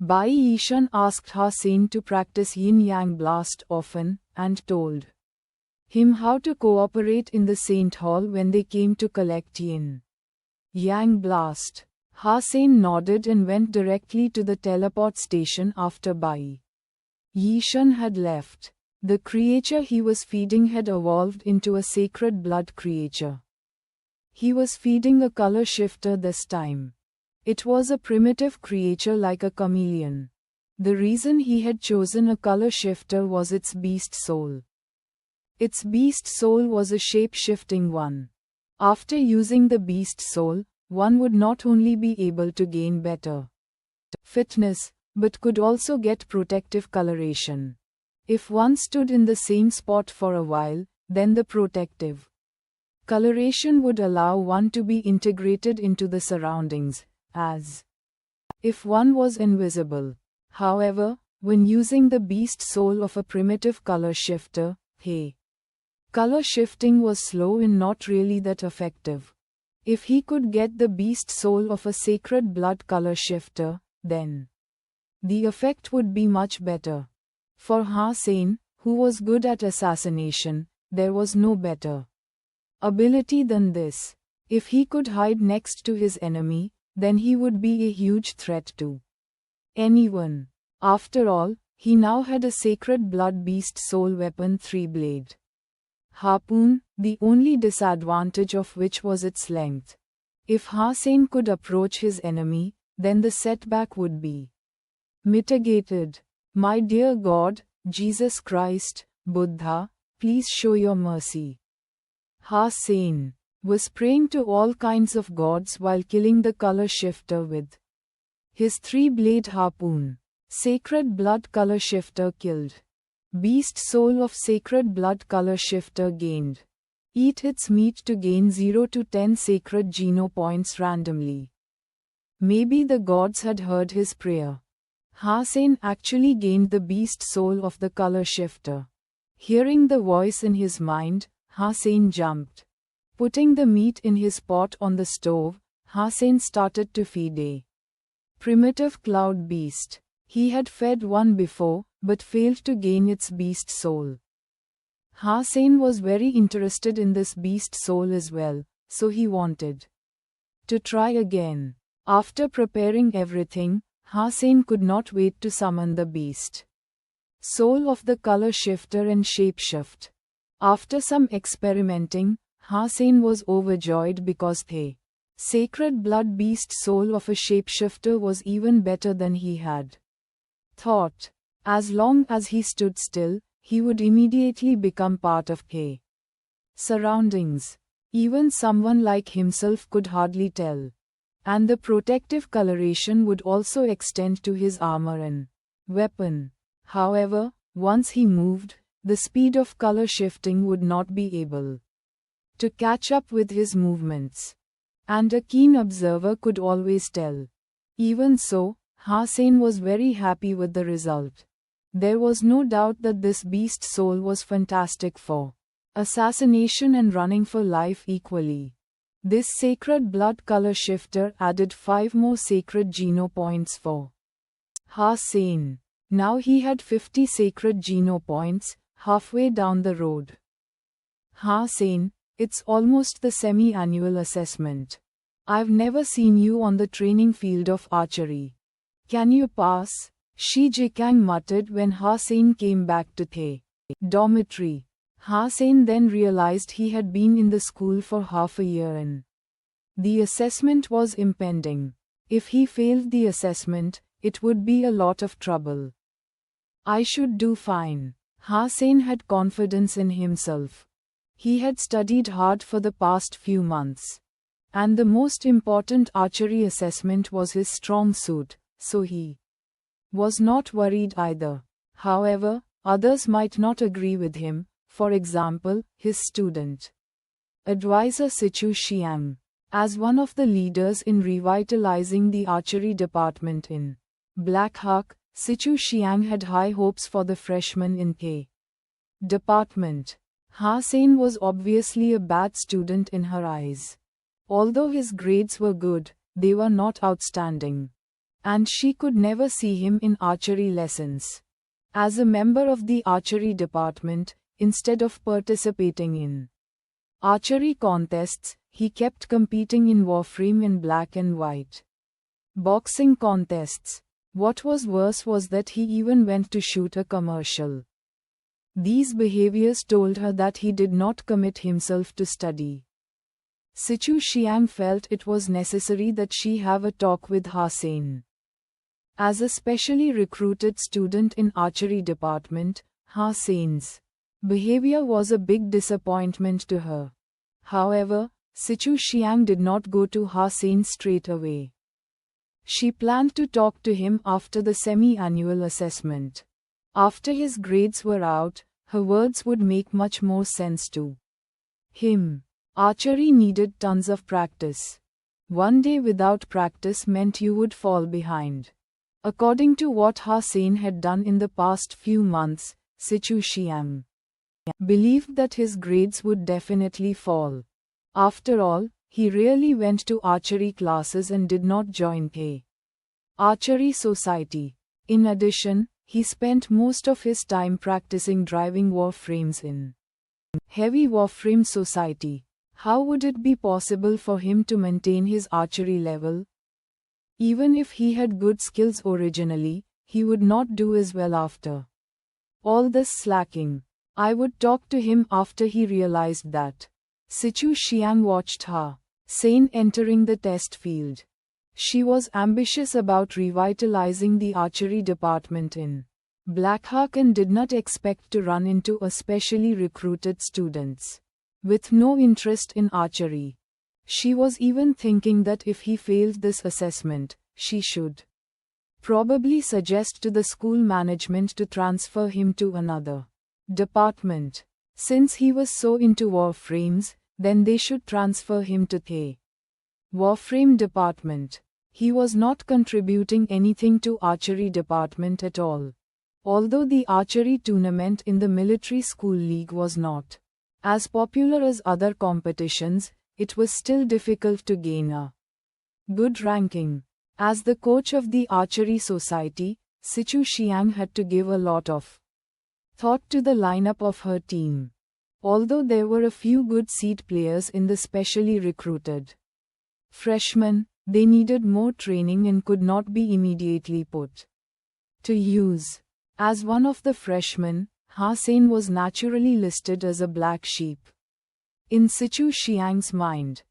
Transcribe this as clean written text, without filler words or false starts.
Bai Yishan asked Ha-Sen to practice yin-yang blast often, and told him how to cooperate in the Saint Hall when they came to collect yin-yang blast. Ha-Sen nodded and went directly to the teleport station after Bai Yishan had left. The creature he was feeding had evolved into a sacred blood creature. He was feeding a color shifter this time. It was a primitive creature like a chameleon. The reason he had chosen a color shifter was its beast soul. Its beast soul was a shape-shifting one. After using the beast soul, one would not only be able to gain better fitness, but could also get protective coloration. If one stood in the same spot for a while, then the protective coloration would allow one to be integrated into the surroundings, as if one was invisible. However, when using the beast soul of a primitive color shifter, color shifting was slow and not really that effective. If he could get the beast soul of a sacred blood color shifter, then the effect would be much better. For Ha-Sen, who was good at assassination, there was no better ability than this. If he could hide next to his enemy, then he would be a huge threat to anyone. After all, he now had a sacred blood beast soul weapon 3-blade harpoon, the only disadvantage of which was its length. If Ha-Sen could approach his enemy, then the setback would be mitigated. My dear God, Jesus Christ, Buddha, please show your mercy. Ha-Sen was praying to all kinds of gods while killing the color shifter with his 3-blade harpoon. Sacred blood color shifter killed. Beast soul of sacred blood color shifter gained. Eat its meat to gain 0 to 10 sacred geno points randomly. Maybe the gods had heard his prayer. Ha-Sen actually gained the beast soul of the color shifter. Hearing the voice in his mind, Ha-Sen jumped. Putting the meat in his pot on the stove, Ha-Sen started to feed a primitive cloud beast. He had fed one before, but failed to gain its beast soul. Ha-Sen was very interested in this beast soul as well, so he wanted to try again. After preparing everything, Ha-Sen could not wait to summon the beast soul of the color shifter and shapeshift. After some experimenting, Ha-Sen was overjoyed because the sacred blood beast soul of a shapeshifter was even better than he had thought. As long as he stood still, he would immediately become part of the surroundings. Even someone like himself could hardly tell. And the protective coloration would also extend to his armor and weapon. However, once he moved, the speed of color shifting would not be able to catch up with his movements. And a keen observer could always tell. Even so, Ha-Sen was very happy with the result. There was no doubt that this beast soul was fantastic for assassination and running for life equally. This sacred blood color shifter added 5 more sacred geno points for Ha-Sen. Now he had 50 sacred geno points, halfway down the road. Ha-Sen, it's almost the semi-annual assessment. I've never seen you on the training field of archery. Can you pass? Shi Jikang muttered when Ha-Sen came back to the dormitory. Ha-Sen then realized he had been in the school for half a year and the assessment was impending. If he failed the assessment, it would be a lot of trouble. I should do fine. Ha-Sen had confidence in himself. He had studied hard for the past few months. And the most important archery assessment was his strong suit, so he was not worried either. However, others might not agree with him, for example, his student advisor Sichu Xiang. As one of the leaders in revitalizing the archery department in Black Hawk, Sichu Xiang had high hopes for the freshman in the department. Ha-Sen was obviously a bad student in her eyes. Although his grades were good, they were not outstanding. and she could never see him in archery lessons. As a member of the archery department, instead of participating in archery contests, he kept competing in Warframe in black and white boxing contests. What was worse was that he even went to shoot a commercial. These behaviors told her that he did not commit himself to study. Sichu Xiang felt it was necessary that she have a talk with Hossein. As a specially recruited student in archery department, Hossein's behavior was a big disappointment to her. However, Sichu Xiang did not go to Hossein straight away. She planned to talk to him after the semi-annual assessment. After his grades were out, her words would make much more sense to him. Archery needed tons of practice. One day without practice meant you would fall behind. According to what Hossein had done in the past few months, Sichu Xiang believed that his grades would definitely fall. After all, he really went to archery classes and did not join a archery society. In addition, he spent most of his time practicing driving warframes in heavy warframe society. How would it be possible for him to maintain his archery level? Even if he had good skills originally, he would not do as well after all this slacking. I would talk to him after he realized that. Sichu Xiang watched Hossein entering the test field. She was ambitious about revitalizing the archery department in Blackhawk and did not expect to run into a specially recruited students with no interest in archery. She was even thinking that if he failed this assessment, she should probably suggest to the school management to transfer him to another department. Since he was so into warframes, then they should transfer him to the warframe department. He was not contributing anything to archery department at all. Although the archery tournament in the military school league was not as popular as other competitions, it was still difficult to gain a good ranking. As the coach of the archery society, Sichu Xiang had to give a lot of thought to the lineup of her team. Although there were a few good seed players in the specially recruited freshmen, they needed more training and could not be immediately put to use. As one of the freshmen, Hossein was naturally listed as a black sheep in Sichu Xiang's mind.